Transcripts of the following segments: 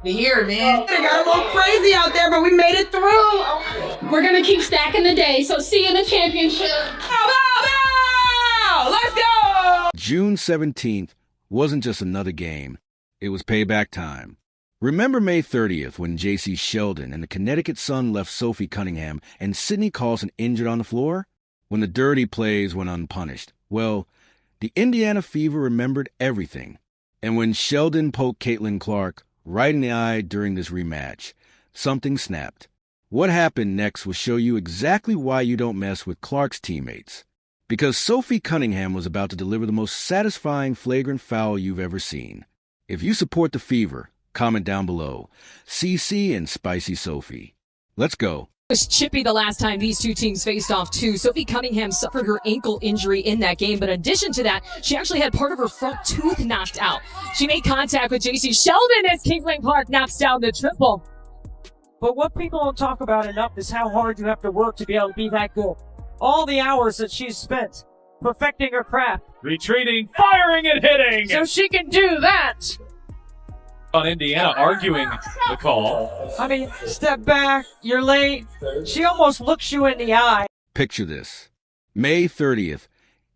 Here, man. It got a little crazy out there, but we made it through. We're gonna keep stacking the day, so see you in the championship. Let's go! June 17th wasn't just another game. It was payback time. Remember May 30th when Jacy Sheldon and the Connecticut Sun left Sophie Cunningham and Sydney Carlson injured on the floor? When the dirty plays went unpunished? Well, the Indiana Fever remembered everything. And when Sheldon poked Caitlin Clark right in the eye during this rematch, something snapped. What happened next will show you exactly why you don't mess with Clark's teammates. Because Sophie Cunningham was about to deliver the most satisfying flagrant foul you've ever seen. If you support the Fever, comment down below. CC and Spicy Sophie. Let's go. It was chippy the last time these two teams faced off too. Sophie Cunningham suffered her ankle injury in that game, but in addition to that, she actually had part of her front tooth knocked out. She made contact with Jacy Sheldon as Caitlin Clark knocks down the triple. But what people don't talk about enough is how hard you have to work to be able to be that good. All the hours that she's spent perfecting her craft. Retreating, firing, and hitting! So she can do that! On Indiana arguing the call. I mean, step back, you're late. She almost looks you in the eye. Picture this. May 30th,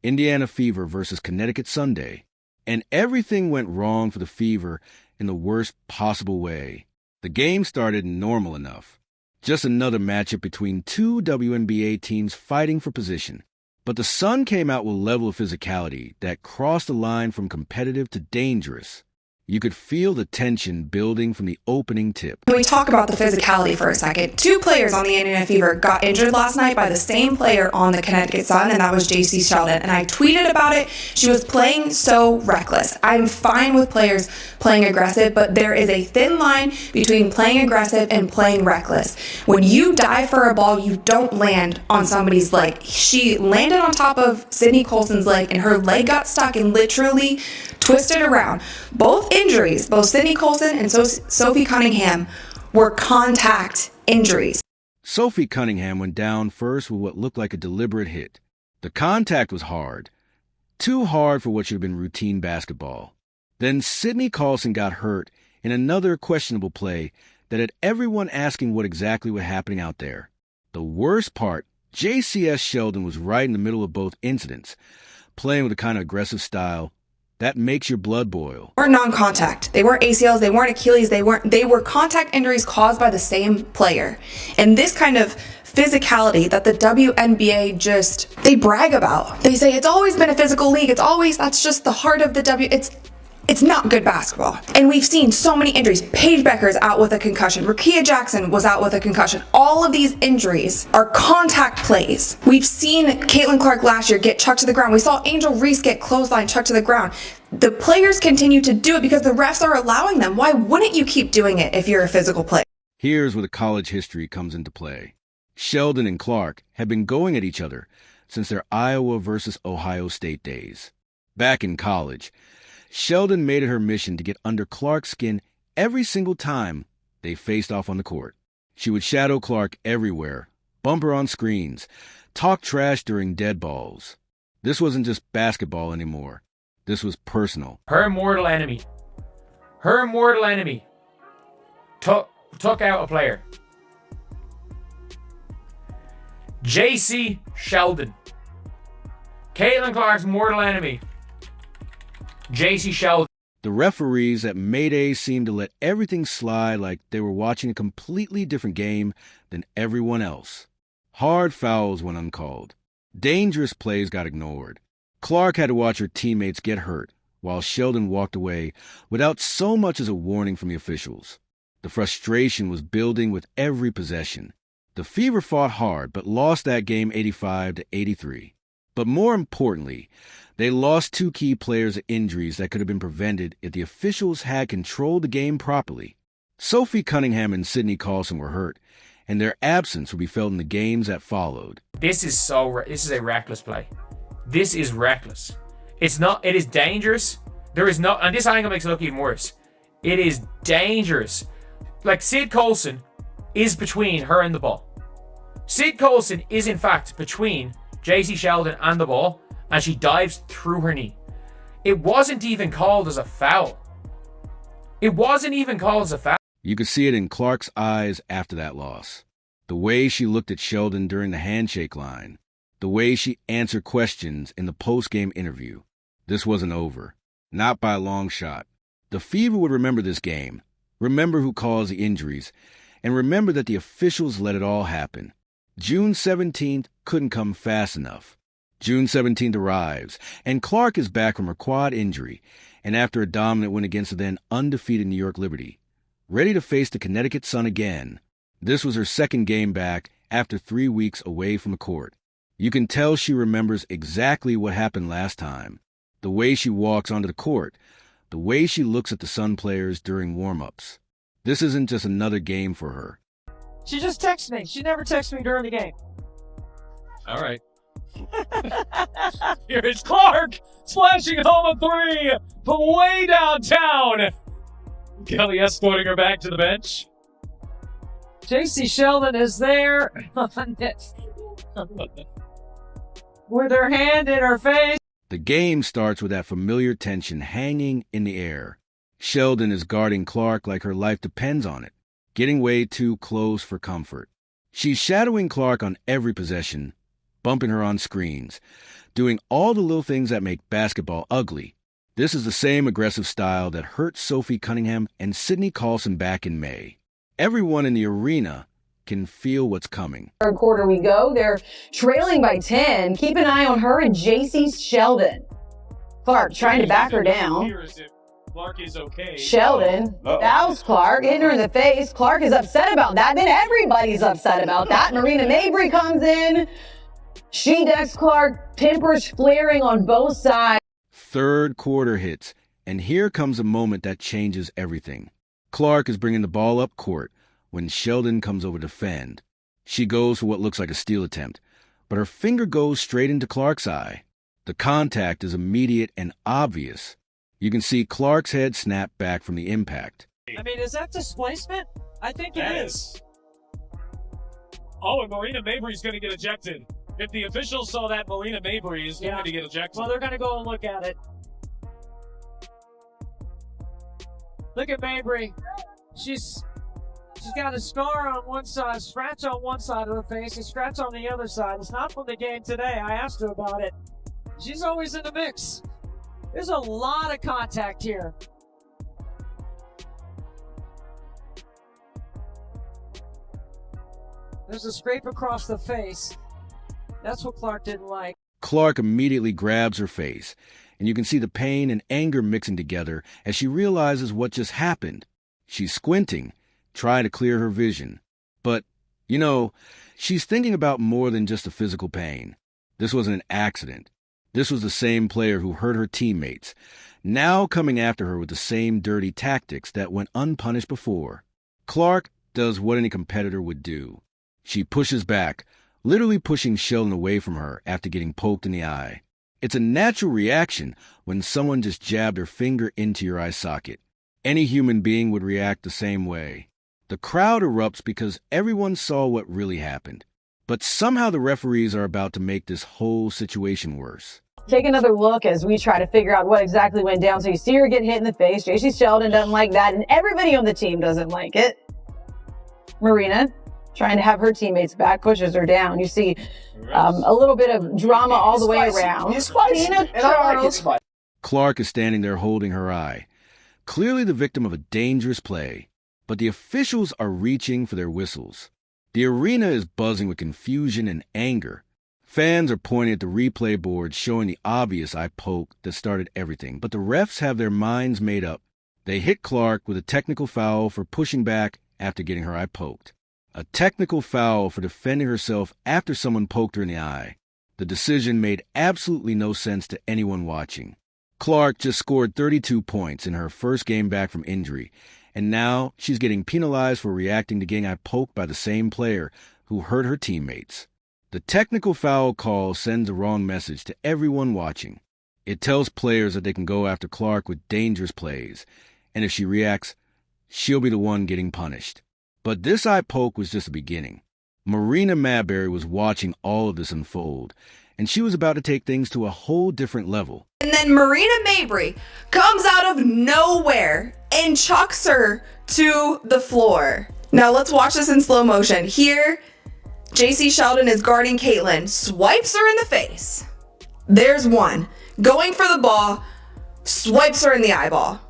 Indiana Fever versus Connecticut Sunday. And everything went wrong for the Fever in the worst possible way. The game started normal enough. Just another matchup between two WNBA teams fighting for position. But the Sun came out with a level of physicality that crossed the line from competitive to dangerous. You could feel the tension building from the opening tip. Can we talk about the physicality for a second? Two players on the Indiana Fever got injured last night by the same player on the Connecticut Sun, and that was Jacy Sheldon. And I tweeted about it. She was playing so reckless. I'm fine with players playing aggressive, but there is a thin line between playing aggressive and playing reckless. When you dive for a ball, you don't land on somebody's leg. She landed on top of Sydney Colson's leg, and her leg got stuck and literally twisted around. Both injuries, both Sydney Colson and Sophie Cunningham, were contact injuries. Sophie Cunningham went down first with what looked like a deliberate hit. The contact was hard. Too hard for what should have been routine basketball. Then Sydney Carlson got hurt in another questionable play that had everyone asking what exactly was happening out there. The worst part, Jacy Sheldon was right in the middle of both incidents, playing with a kind of aggressive style that makes your blood boil. They weren't non-contact. They weren't ACLs, they weren't Achilles, they were contact injuries caused by the same player. And this kind of physicality that the WNBA they brag about. They say it's always been a physical league. That's just the heart of the it's not good basketball. And we've seen so many injuries. Paige Becker's out with a concussion. Rakia Jackson was out with a concussion. All of these injuries are contact plays. We've seen Caitlin Clark last year get chucked to the ground. We saw Angel Reese get clothesline chucked to the ground. The players continue to do it because the refs are allowing them. Why wouldn't you keep doing it if you're a physical player? Here's where the college history comes into play. Sheldon and Clark have been going at each other since their Iowa versus Ohio State days. Back in college, Sheldon made it her mission to get under Clark's skin every single time they faced off on the court. She would shadow Clark everywhere, bump her on screens, talk trash during dead balls. This wasn't just basketball anymore. This was personal. Her mortal enemy. Her mortal enemy took out a player. Jacy Sheldon. Caitlin Clark's mortal enemy. Jacy Sheldon. The referees at Mayday seemed to let everything slide like they were watching a completely different game than everyone else. Hard fouls went uncalled. Dangerous plays got ignored. Clark had to watch her teammates get hurt while Sheldon walked away without so much as a warning from the officials. The frustration was building with every possession. The Fever fought hard but lost that game 85-83. But more importantly, they lost two key players to injuries that could have been prevented if the officials had controlled the game properly. Sophie Cunningham and Sydney Carlson were hurt, and their absence would be felt in the games that followed. This is a reckless play. This is reckless. It is dangerous. And this angle makes it look even worse. It is dangerous. Like, Sid Colson is between her and the ball. Sid Colson is in fact between Jacy Sheldon and the ball, and she dives through her knee. It wasn't even called as a foul. It wasn't even called as a foul. You could see it in Clark's eyes after that loss. The way she looked at Sheldon during the handshake line. The way she answered questions in the post-game interview. This wasn't over. Not by a long shot. The Fever would remember this game, remember who caused the injuries, and remember that the officials let it all happen. June 17th couldn't come fast enough. June 17th arrives, and Clark is back from her quad injury, and after a dominant win against the then undefeated New York Liberty, ready to face the Connecticut Sun again. This was her second game back after 3 weeks away from the court. You can tell she remembers exactly what happened last time. The way she walks onto the court, the way she looks at the Sun players during warm-ups. This isn't just another game for her. She just texts me. She never texts me during the game. All right. Here is Clark splashing home a three from way downtown. Kelly escorting her back to the bench. Jacy Sheldon is there with her hand in her face. The game starts with that familiar tension hanging in the air. Sheldon is guarding Clark like her life depends on it, getting way too close for comfort. She's shadowing Clark on every possession, bumping her on screens, doing all the little things that make basketball ugly. This is the same aggressive style that hurt Sophie Cunningham and Sydney Carlson back in May. Everyone in the arena can feel what's coming. Third quarter we go. They're trailing by 10. Keep an eye on her and Jacy Sheldon. Clark trying to back her down. Clark is okay. Sheldon fouls Clark, hitting her in the face. Clark is upset about that. Then everybody's upset about that. Marina Mabrey comes in. She decks Clark, tempers flaring on both sides. Third quarter hits, and here comes a moment that changes everything. Clark is bringing the ball up court when Sheldon comes over to defend. She goes for what looks like a steal attempt, but her finger goes straight into Clark's eye. The contact is immediate and obvious. You can see Clark's head snap back from the impact. I mean, is that displacement? I think it is. Oh, and Marina Mabrey's going to get ejected. If the officials saw that, Marina Mabrey is going to get ejected. Well, they're going to go and look at it. Look at Mabrey. She's got a scar on one side, a scratch on one side of her face, a scratch on the other side. It's not from the game today. I asked her about it. She's always in the mix. There's a lot of contact here. There's a scrape across the face. That's what Clark didn't like. Clark immediately grabs her face, and you can see the pain and anger mixing together as she realizes what just happened. She's squinting, trying to clear her vision. But, she's thinking about more than just the physical pain. This wasn't an accident. This was the same player who hurt her teammates, now coming after her with the same dirty tactics that went unpunished before. Clark does what any competitor would do. She pushes back, literally pushing Sheldon away from her after getting poked in the eye. It's a natural reaction when someone just jabbed her finger into your eye socket. Any human being would react the same way. The crowd erupts because everyone saw what really happened. But somehow the referees are about to make this whole situation worse. Take another look as we try to figure out what exactly went down. So you see her get hit in the face. Jacy Sheldon doesn't like that, and everybody on the team doesn't like it. Marina, trying to have her teammates back, pushes her down. You see a little bit of drama all the way around. Clark is standing there holding her eye, clearly the victim of a dangerous play. But the officials are reaching for their whistles. The arena is buzzing with confusion and anger. Fans are pointing at the replay board showing the obvious eye poke that started everything, but the refs have their minds made up. They hit Clark with a technical foul for pushing back after getting her eye poked. A technical foul for defending herself after someone poked her in the eye. The decision made absolutely no sense to anyone watching. Clark just scored 32 points in her first game back from injury, and now she's getting penalized for reacting to getting eye poked by the same player who hurt her teammates. The technical foul call sends a wrong message to everyone watching. It tells players that they can go after Clark with dangerous plays, and if she reacts, she'll be the one getting punished. But this eye poke was just the beginning. Marina Mabrey was watching all of this unfold, and she was about to take things to a whole different level. And then Marina Mabrey comes out of nowhere and chucks her to the floor. Now let's watch this in slow motion. Here, Jacy Sheldon is guarding Caitlin, swipes her in the face. There's one. Going for the ball, swipes her in the eyeball.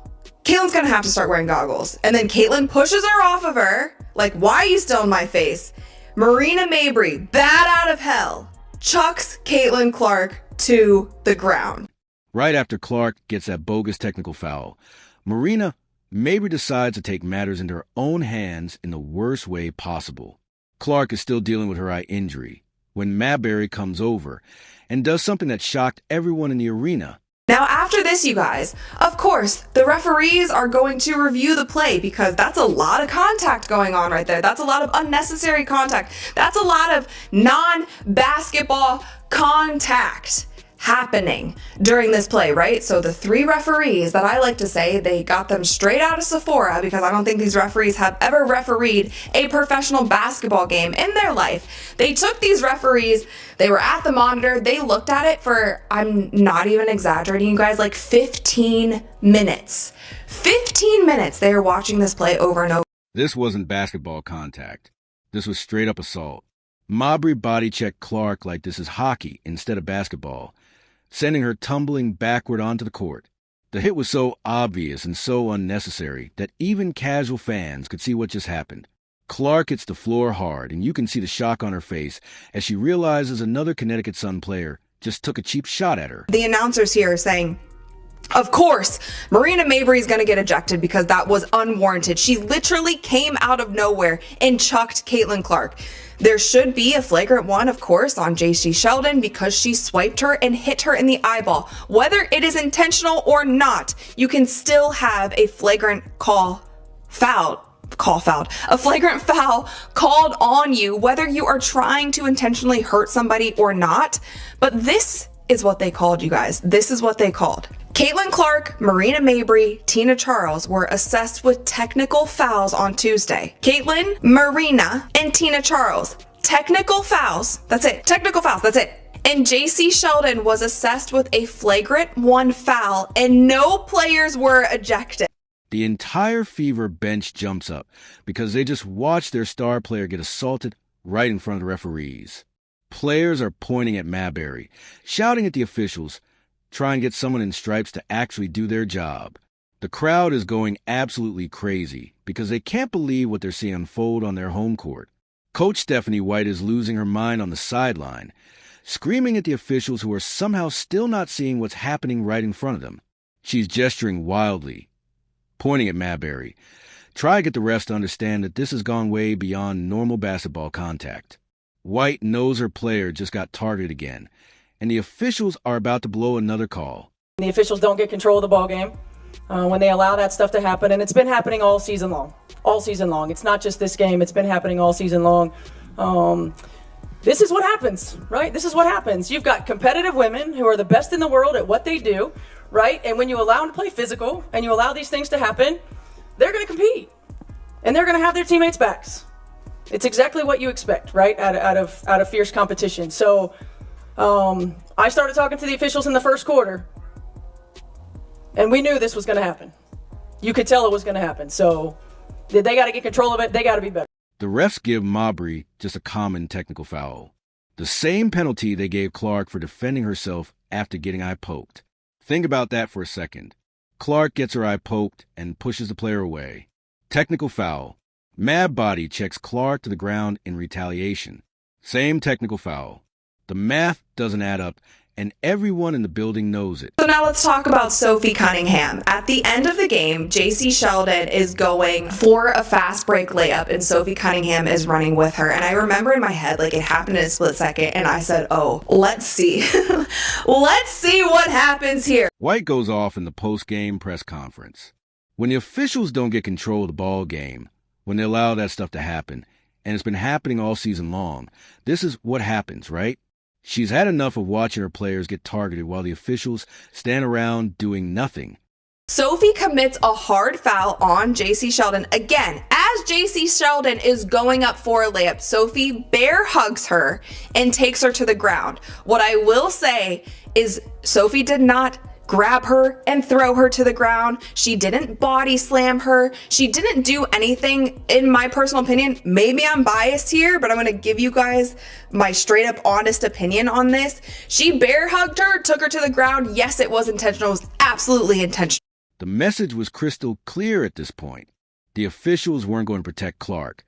Caitlin's gonna have to start wearing goggles. And then Caitlin pushes her off of her, like, why are you still in my face? Marina Mabrey, bat out of hell, chucks Caitlin Clark to the ground. Right after Clark gets that bogus technical foul, Marina Mabrey decides to take matters into her own hands in the worst way possible. Clark is still dealing with her eye injury when Mabrey comes over and does something that shocked everyone in the arena. Now after this, you guys, of course, the referees are going to review the play because that's a lot of contact going on right there. That's a lot of unnecessary contact. That's a lot of non-basketball contact happening during this play, right? So the 3 referees that I like to say, they got them straight out of Sephora because I don't think these referees have ever refereed a professional basketball game in their life. They took these referees, they were at the monitor, they looked at it for, I'm not even exaggerating, you guys, like 15 minutes. 15 minutes they were watching this play over and over. This wasn't basketball contact. This was straight up assault. Mabrey body checked Clark like this is hockey instead of basketball, sending her tumbling backward onto the court. The hit was so obvious and so unnecessary that even casual fans could see what just happened. Clark hits the floor hard, and you can see the shock on her face as she realizes another Connecticut Sun player just took a cheap shot at her. The announcers here are saying, of course, Marina Mabrey is going to get ejected because that was unwarranted. She literally came out of nowhere and chucked Caitlin Clark. There should be a flagrant one, of course, on Jacy Sheldon because she swiped her and hit her in the eyeball. Whether it is intentional or not, you can still have a flagrant a flagrant foul called on you, whether you are trying to intentionally hurt somebody or not. But this is what they called, you guys. This is what they called. Caitlin Clark, Marina Mabrey, Tina Charles were assessed with technical fouls on Tuesday. Caitlin, Marina, and Tina Charles. Technical fouls. That's it. Technical fouls. That's it. And Jacy Sheldon was assessed with a flagrant 1 foul, and no players were ejected. The entire Fever bench jumps up because they just watched their star player get assaulted right in front of the referees. Players are pointing at Mabrey, shouting at the officials, trying to get someone in stripes to actually do their job. The crowd is going absolutely crazy because they can't believe what they're seeing unfold on their home court. Coach Stephanie White is losing her mind on the sideline, screaming at the officials who are somehow still not seeing what's happening right in front of them. She's gesturing wildly, pointing at Mabrey. Try to get the refs to understand that this has gone way beyond normal basketball contact. White knows her player just got targeted again, and the officials are about to blow another call. The officials don't get control of the ball game when they allow that stuff to happen, and it's been happening all season long. All season long. It's not just this game. It's been happening all season long. This is what happens, right? This is what happens. You've got competitive women who are the best in the world at what they do, right? And when you allow them to play physical and you allow these things to happen, they're going to compete, and they're going to have their teammates' backs. It's exactly what you expect, right? Out of fierce competition. So. I started talking to the officials in the first quarter, and we knew this was going to happen. You could tell it was going to happen. So they got to get control of it. They got to be better. The refs give Mabrey just a common technical foul, the same penalty they gave Clark for defending herself after getting eye poked. Think about that for a second. Clark gets her eye poked and pushes the player away. Technical foul. Mab body checks Clark to the ground in retaliation. Same technical foul. The math doesn't add up, and everyone in the building knows it. So now let's talk about Sophie Cunningham. At the end of the game, Jacy Sheldon is going for a fast break layup, and Sophie Cunningham is running with her. And I remember in my head, like, it happened in a split second, and I said, oh, let's see. Let's see what happens here. White goes off in the post-game press conference. When the officials don't get control of the ball game, when they allow that stuff to happen, and it's been happening all season long, this is what happens, right? She's had enough of watching her players get targeted while the officials stand around doing nothing. Sophie commits a hard foul on Jacy Sheldon. Again, as Jacy Sheldon is going up for a layup, Sophie bear hugs her and takes her to the ground. What I will say is Sophie did not grab her and throw her to the ground. She didn't body slam her. She didn't do anything, in my personal opinion. Maybe I'm biased here, but I'm gonna give you guys my straight up honest opinion on this. She bear hugged her, took her to the ground. Yes, it was intentional. It was absolutely intentional. The message was crystal clear at this point. The officials weren't going to protect Clark,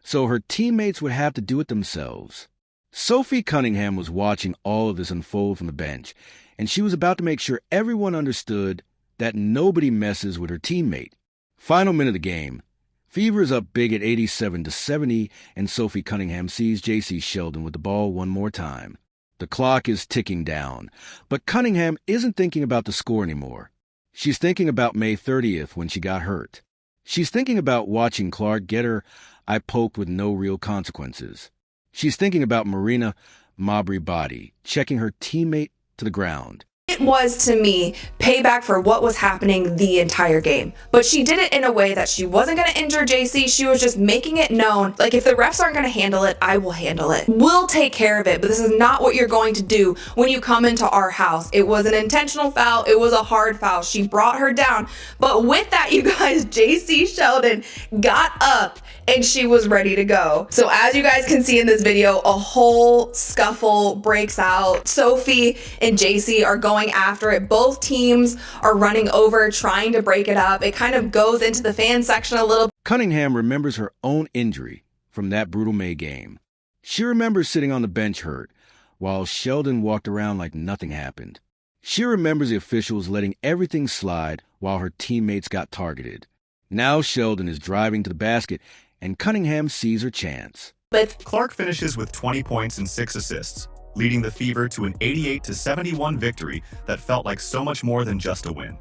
so her teammates would have to do it themselves. Sophie Cunningham was watching all of this unfold from the bench, and she was about to make sure everyone understood that nobody messes with her teammate. Final minute of the game. Fever is up big at 87-70, and Sophie Cunningham sees Jacy Sheldon with the ball one more time. The clock is ticking down, but Cunningham isn't thinking about the score anymore. She's thinking about May 30th when she got hurt. She's thinking about watching Clark get her "I poked with no real consequences." She's thinking about Marina Mabrey body, checking her teammate to the ground. It was, to me, payback for what was happening the entire game. But she did it in a way that she wasn't going to injure Jacy. She was just making it known, like, if the refs aren't going to handle it, I will handle it. We'll take care of it, but this is not what you're going to do when you come into our house. It was an intentional foul. It was a hard foul. She brought her down. But with that, you guys, Jacy Sheldon got up and she was ready to go. So as you guys can see in this video, a whole scuffle breaks out. Sophie and Jacy are going after it. Both teams are running over, trying to break it up. It kind of goes into the fan section a little. Cunningham remembers her own injury from that brutal May game. She remembers sitting on the bench hurt, while Sheldon walked around like nothing happened. She remembers the officials letting everything slide while her teammates got targeted. Now Sheldon is driving to the basket, and Cunningham sees her chance. But Clark finishes with 20 points and 6 assists, leading the Fever to an 88-71 victory that felt like so much more than just a win.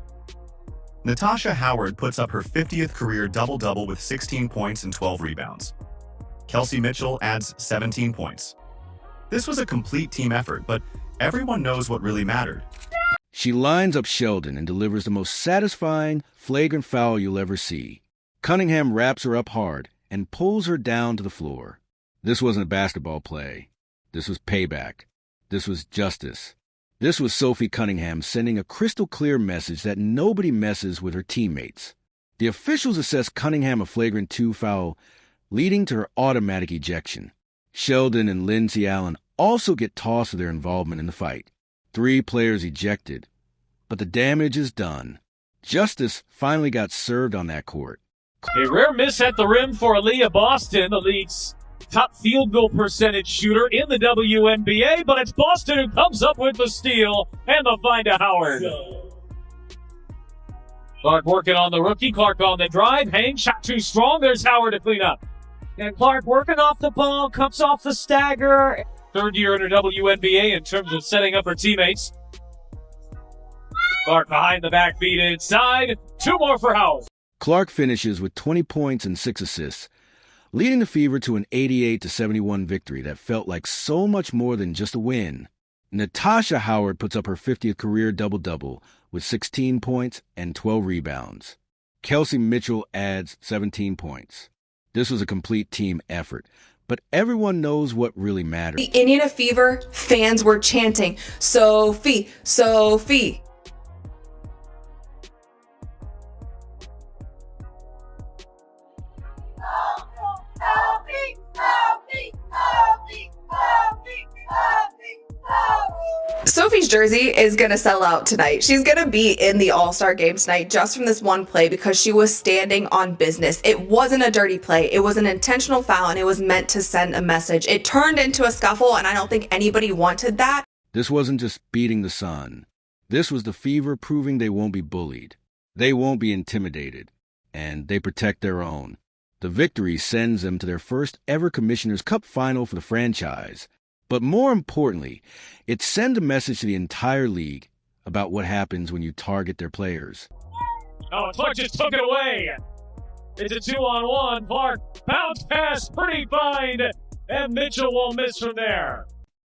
Natasha Howard puts up her 50th career double-double with 16 points and 12 rebounds. Kelsey Mitchell adds 17 points. This was a complete team effort, but everyone knows what really mattered. She lines up Sheldon and delivers the most satisfying, flagrant foul you'll ever see. Cunningham wraps her up hard and pulls her down to the floor. This wasn't a basketball play. This was payback. This was justice. This was Sophie Cunningham sending a crystal clear message that nobody messes with her teammates. The officials assess Cunningham a flagrant 2 foul, leading to her automatic ejection. Sheldon and Lindsay Allen also get tossed for their involvement in the fight. 3 players ejected, but the damage is done. Justice finally got served on that court. A rare miss at the rim for Aaliyah Boston, the league's top field goal percentage shooter in the WNBA, but it's Boston who comes up with the steal and the find to Howard. Clark working on the rookie. Clark on the drive. Hang, shot too strong. There's Howard to clean up. And Clark working off the ball, comes off the stagger. Third year in her WNBA in terms of setting up her teammates. Clark behind the back, feed inside. 2 more for Howard. Clark finishes with 20 points and 6 assists, leading the Fever to an 88-71 victory that felt like so much more than just a win. Natasha Howard puts up her 50th career double-double with 16 points and 12 rebounds. Kelsey Mitchell adds 17 points. This was a complete team effort, but everyone knows what really matters. The Indiana Fever fans were chanting, "Sophie, Sophie." Sophie's jersey is going to sell out tonight. She's going to be in the All-Star game tonight just from this one play because she was standing on business. It wasn't a dirty play. It was an intentional foul, and it was meant to send a message. It turned into a scuffle, and I don't think anybody wanted that. This wasn't just beating the Sun. This was the Fever proving they won't be bullied. They won't be intimidated. And they protect their own. The victory sends them to their first ever Commissioner's Cup final for the franchise. But more importantly, it sends a message to the entire league about what happens when you target their players. Oh, Clark just took it away. It's a 2-on-1. Clark, bounce pass, pretty fine, and Mitchell won't miss from there.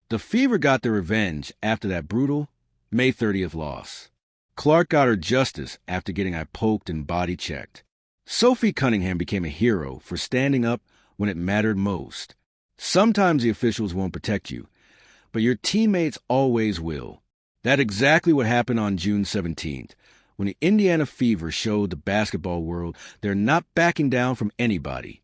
The Fever got their revenge after that brutal May 30th loss. Clark got her justice after getting "I poked" and body checked. Sophie Cunningham became a hero for standing up when it mattered most. Sometimes the officials won't protect you, but your teammates always will. That's exactly what happened on June 17th, when the Indiana Fever showed the basketball world they're not backing down from anybody.